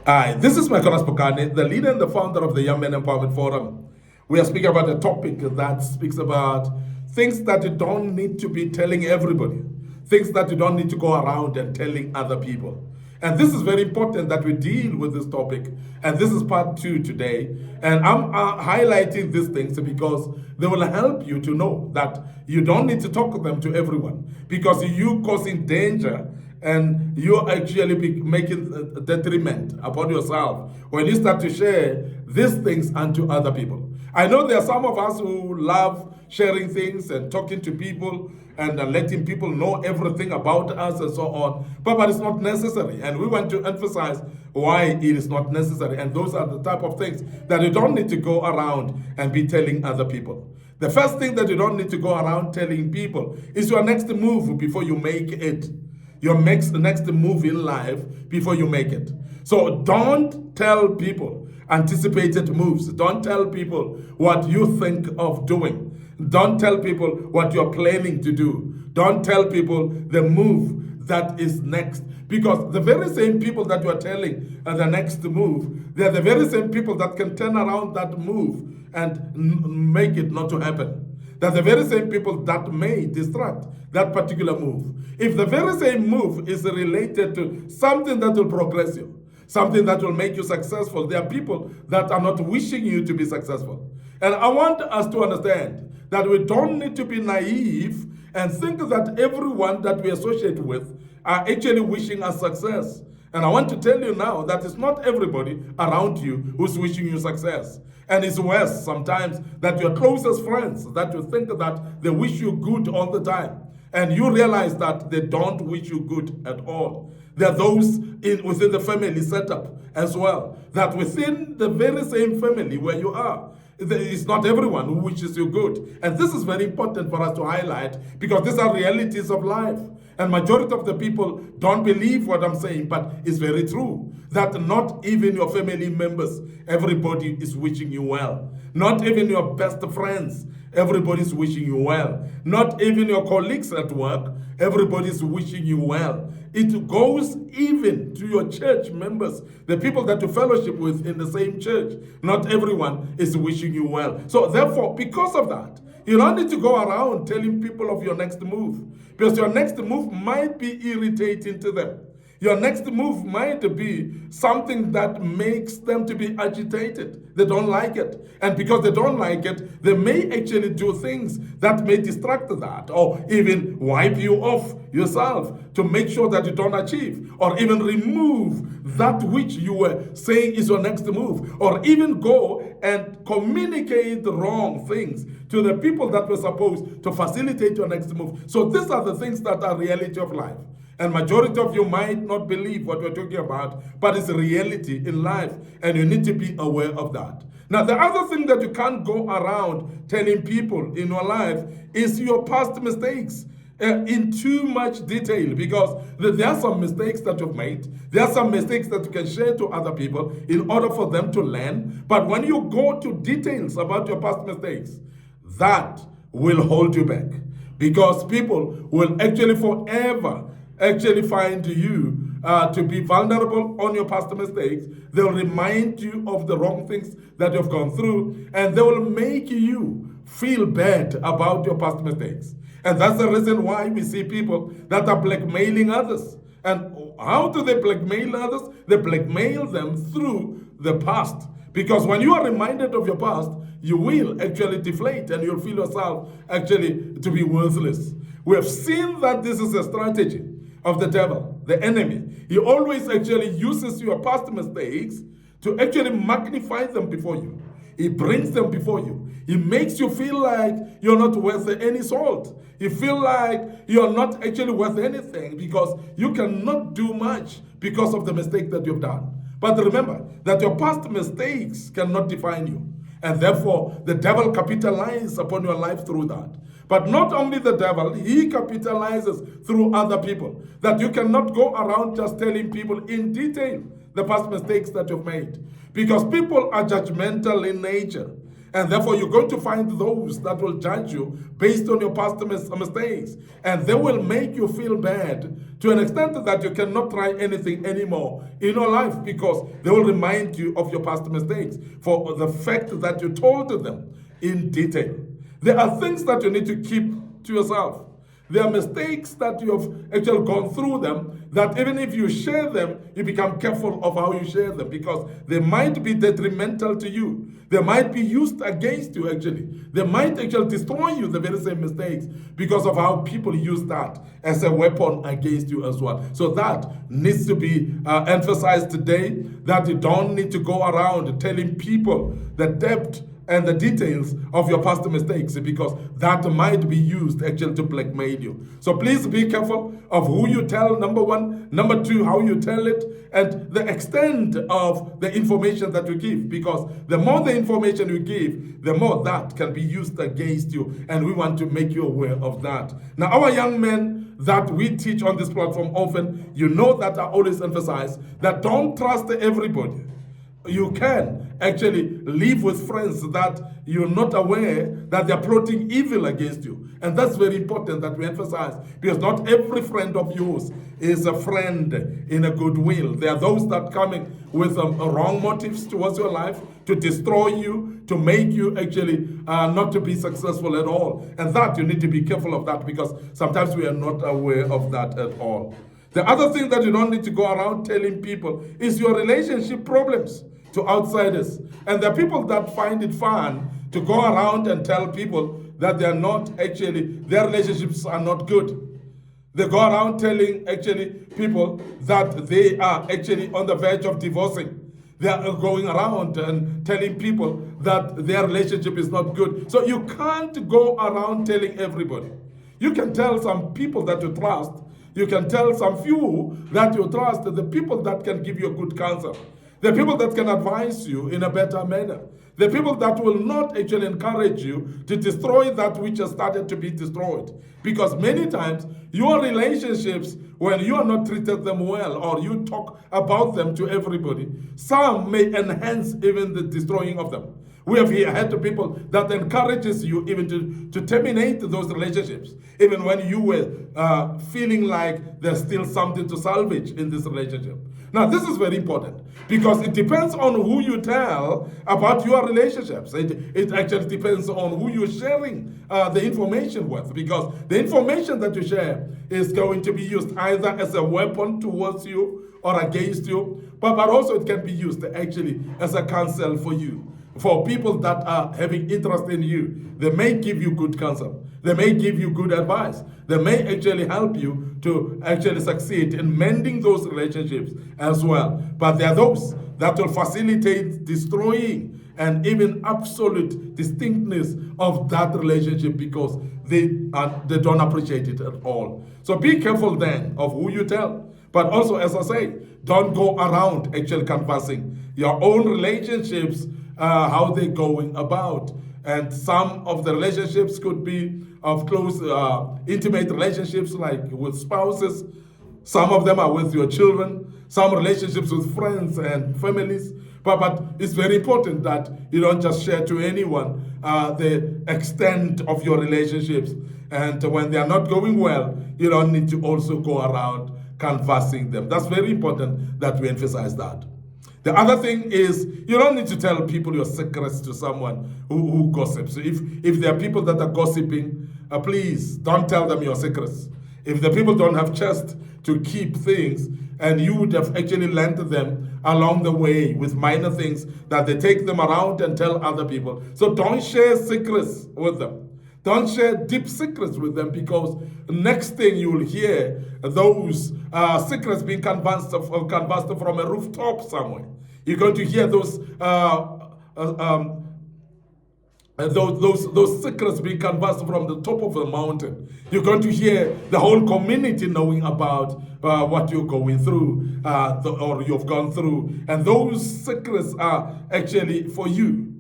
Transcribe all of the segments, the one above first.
Hi, this is MIcornus, Phokane, the leader and the founder of the Young Men Empowerment Forum. We are speaking about a topic that speaks about things that you don't need to be telling everybody, things that you don't need to go around and telling other people. And this is very important that we deal with this topic. And this is part two today. And I'm highlighting these things because they will help you to know that you don't need to talk them to everyone because you causing danger and you're actually making a detriment upon yourself when you start to share these things unto other people. I know there are some of us who love sharing things and talking to people and letting people know everything about us and so on, but it's not necessary. And we want to emphasize why it is not necessary. And those are the type of things that you don't need to go around and be telling other people. The first thing that you don't need to go around telling people is your next move before you make it. Your next move in life before you make it. So don't tell people anticipated moves. Don't tell people what you think of doing. Don't tell people what you're planning to do. Don't tell people the move that is next. Because the very same people that you are telling the next move, they're the very same people that can turn around that move and make it not to happen. They're the very same people that may distract that particular move. If the very same move is related to something that will progress you, something that will make you successful, there are people that are not wishing you to be successful. And I want us to understand that we don't need to be naive and think that everyone that we associate with are actually wishing us success. And I want to tell you now that it's not everybody around you who's wishing you success. And it's worse sometimes that your closest friends, that you think that they wish you good all the time. And you realize that they don't wish you good at all. There are those within the family setup as well, that within the very same family where you are, it's not everyone who wishes you good. And this is very important for us to highlight because these are realities of life. And majority of the people don't believe what I'm saying, but it's very true that not even your family members, everybody is wishing you well. Not even your best friends, everybody's wishing you well. Not even your colleagues at work, everybody's wishing you well. It goes even to your church members, the people that you fellowship with in the same church. Not everyone is wishing you well. So therefore, because of that, you don't need to go around telling people of your next move because your next move might be irritating to them. Your next move might be something that makes them to be agitated. They don't like it. And because they don't like it, they may actually do things that may distract that or even wipe you off yourself to make sure that you don't achieve or even remove that which you were saying is your next move or even go and communicate wrong things to the people that were supposed to facilitate your next move. So these are the things that are reality of life. And majority of you might not believe what we're talking about, but it's a reality in life, and you need to be aware of that. Now, the other thing that you can't go around telling people in your life is your past mistakes in too much detail, because there are some mistakes that you've made. There are some mistakes that you can share to other people in order for them to learn. But when you go to details about your past mistakes, that will hold you back, because people will actually forever find you to be vulnerable on your past mistakes. They'll remind you of the wrong things that you've gone through, and they will make you feel bad about your past mistakes. And that's the reason why we see people that are blackmailing others. And how do they blackmail others? They blackmail them through the past. Because when you are reminded of your past, you will actually deflate and you'll feel yourself actually to be worthless. We have seen that this is a strategy of the devil, the enemy. He always actually uses your past mistakes to actually magnify them before you. He brings them before you. He makes you feel like you're not worth any salt. You feel like you're not actually worth anything because you cannot do much because of the mistake that you've done. But remember that your past mistakes cannot define you. And therefore, the devil capitalizes upon your life through that. But not only the devil, he capitalizes through other people. That you cannot go around just telling people in detail the past mistakes that you've made. Because people are judgmental in nature. And therefore, you're going to find those that will judge you based on your past mistakes. And they will make you feel bad to an extent that you cannot try anything anymore in your life, because they will remind you of your past mistakes for the fact that you told them in detail. There are things that you need to keep to yourself. There are mistakes that you have actually gone through them, that even if you share them, you become careful of how you share them, because they might be detrimental to you. They might be used against you, actually. They might actually destroy you, the very same mistakes, because of how people use that as a weapon against you as well. So that needs to be emphasized today, that you don't need to go around telling people the depth and the details of your past mistakes, because that might be used actually to blackmail you. So please be careful of who you tell, number one. Number two, how you tell it, and the extent of the information that you give, because the more the information you give, the more that can be used against you, and we want to make you aware of that. Now, our young men that we teach on this platform often, you know that I always emphasize that don't trust everybody. You can actually live with friends that you're not aware that they're plotting evil against you. And that's very important that we emphasize, because not every friend of yours is a friend in a good will. There are those that coming with wrong motives towards your life to destroy you, to make you actually not to be successful at all. And that you need to be careful of that, because sometimes we are not aware of that at all. The other thing that you don't need to go around telling people is your relationship problems to outsiders. And there are people that find it fun to go around and tell people that they are not actually, their relationships are not good. They go around telling actually people that they are actually on the verge of divorcing. They are going around and telling people that their relationship is not good. So you can't go around telling everybody. You can tell some people that you trust. You can tell some few that you trust, the people that can give you a good counsel. The people that can advise you in a better manner. The people that will not actually encourage you to destroy that which has started to be destroyed. Because many times, your relationships, when you are not treated them well, or you talk about them to everybody, some may enhance even the destroying of them. We have had people that encourages you even to terminate those relationships, even when you were feeling like there's still something to salvage in this relationship. Now, this is very important, because it depends on who you tell about your relationships. It actually depends on who you're sharing the information with, because the information that you share is going to be used either as a weapon towards you or against you, but also it can be used actually as a counsel for you. For people that are having interest in you, they may give you good counsel. They may give you good advice. They may actually help you to actually succeed in mending those relationships as well. But there are those that will facilitate destroying and even absolute distinctness of that relationship, because they don't appreciate it at all. So be careful then of who you tell. But also, as I say, don't go around actually canvassing your own relationships, how they're going about. And some of the relationships could be of close, intimate relationships, like with spouses. Some of them are with your children. Some relationships with friends and families. But it's very important that you don't just share to anyone the extent of your relationships. And when they are not going well, you don't need to also go around canvassing them. That's very important that we emphasize that. The other thing is, you don't need to tell people your secrets to someone who gossips. If there are people that are gossiping, please don't tell them your secrets. If the people don't have chest to keep things, and you would have actually learned them along the way with minor things, that they take them around and tell other people. So don't share secrets with them. Don't share deep secrets with them, because next thing you will hear those secrets being canvassed from a rooftop somewhere. You're going to hear those secrets being canvassed from the top of the mountain. You're going to hear the whole community knowing about what you're going through or you've gone through. And those secrets are actually for you.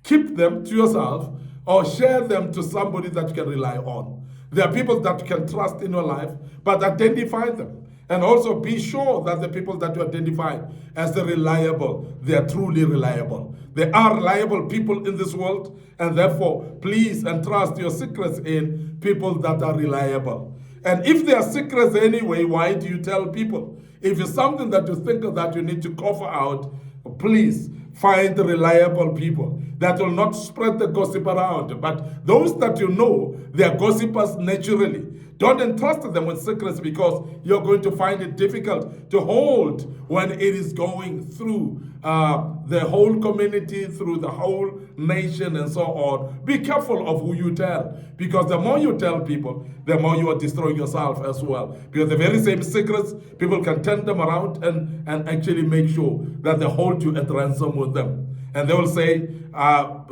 Keep them to yourself, or share them to somebody that you can rely on. There are people that you can trust in your life, but identify them. And also be sure that the people that you identify as the reliable, they are truly reliable. There are reliable people in this world, and therefore please entrust your secrets in people that are reliable. And if they are secrets anyway, why do you tell people? If it's something that you think that you need to cover out, please find reliable people that will not spread the gossip around. But those that you know, they are gossipers naturally. Don't entrust them with secrets, because you're going to find it difficult to hold when it is going through the whole community, through the whole nation, and so on. Be careful of who you tell, because the more you tell people, the more you are destroying yourself as well. Because the very same secrets, people can turn them around and actually make sure that they hold you at ransom with them. And they will say,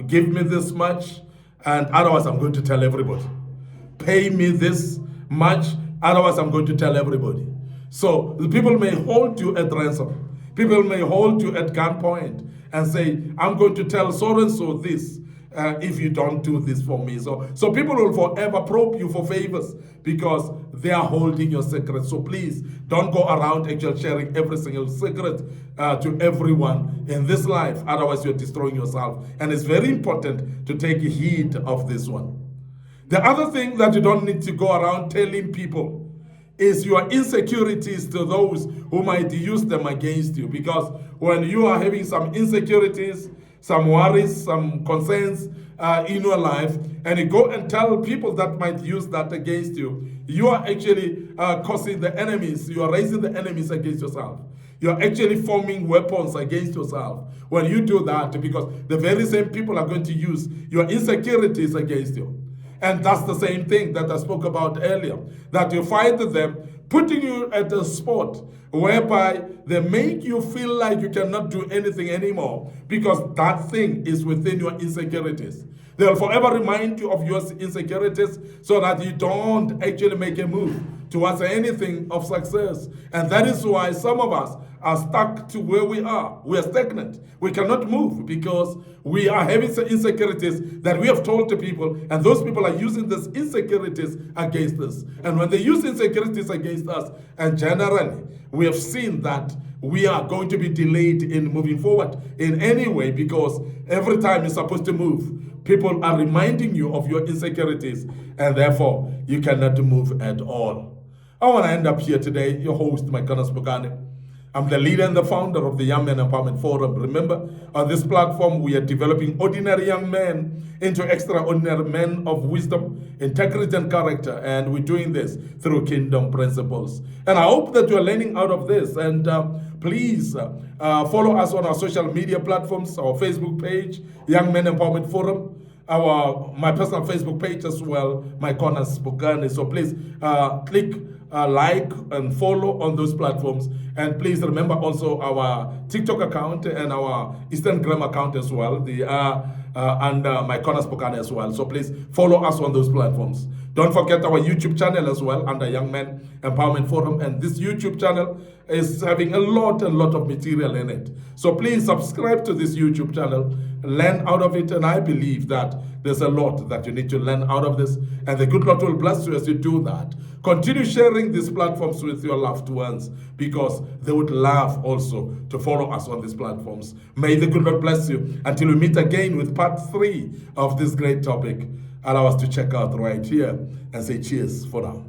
give me this much, and otherwise I'm going to tell everybody. Pay me this much, otherwise I'm going to tell everybody. So the people may hold you at ransom. People may hold you at gunpoint and say, I'm going to tell so-and-so this if you don't do this for me. So people will forever probe you for favors, because they are holding your secrets. So please don't go around actually sharing every single secret to everyone in this life. Otherwise you're destroying yourself. And it's very important to take heed of this one. The other thing that you don't need to go around telling people is your insecurities to those who might use them against you. Because when you are having some insecurities, some worries, some concerns in your life, and you go and tell people that might use that against you, you are actually causing the enemies, you are raising the enemies against yourself. You're actually forming weapons against yourself when you do that, because the very same people are going to use your insecurities against you. And that's the same thing that I spoke about earlier, that you find them putting you at a spot whereby they make you feel like you cannot do anything anymore, because that thing is within your insecurities. They'll forever remind you of your insecurities so that you don't actually make a move towards anything of success. And that is why some of us are stuck to where we are. We are stagnant. We cannot move because we are having insecurities that we have told to people, and those people are using these insecurities against us. And when they use insecurities against us, and generally, we have seen that we are going to be delayed in moving forward in any way, because every time you're supposed to move, people are reminding you of your insecurities, and therefore you cannot move at all. I want to end up here today, your host, MIcornus Phokane. I'm the leader and the founder of the Young Men Empowerment Forum. Remember, on this platform, we are developing ordinary young men into extraordinary men of wisdom, integrity, and character. And we're doing this through kingdom principles. And I hope that you're learning out of this. And please follow us on our social media platforms, our Facebook page, Young Men Empowerment Forum, my personal Facebook page as well, MIcornus Phokane. So please click like and follow on those platforms. And please remember also our TikTok account and our Instagram account as well. They are under MIcornus Phokane as well. So please follow us on those platforms. Don't forget our YouTube channel as well under Young Men Empowerment Forum. And this YouTube channel is having a lot of material in it. So please subscribe to this YouTube channel, learn out of it, and I believe that there's a lot that you need to learn out of this, and the good Lord will bless you as you do that. Continue sharing these platforms with your loved ones, because they would love also to follow us on these platforms. May the good Lord bless you until we meet again with part 3 of this great topic. Allow us to check out right here and say cheers for now.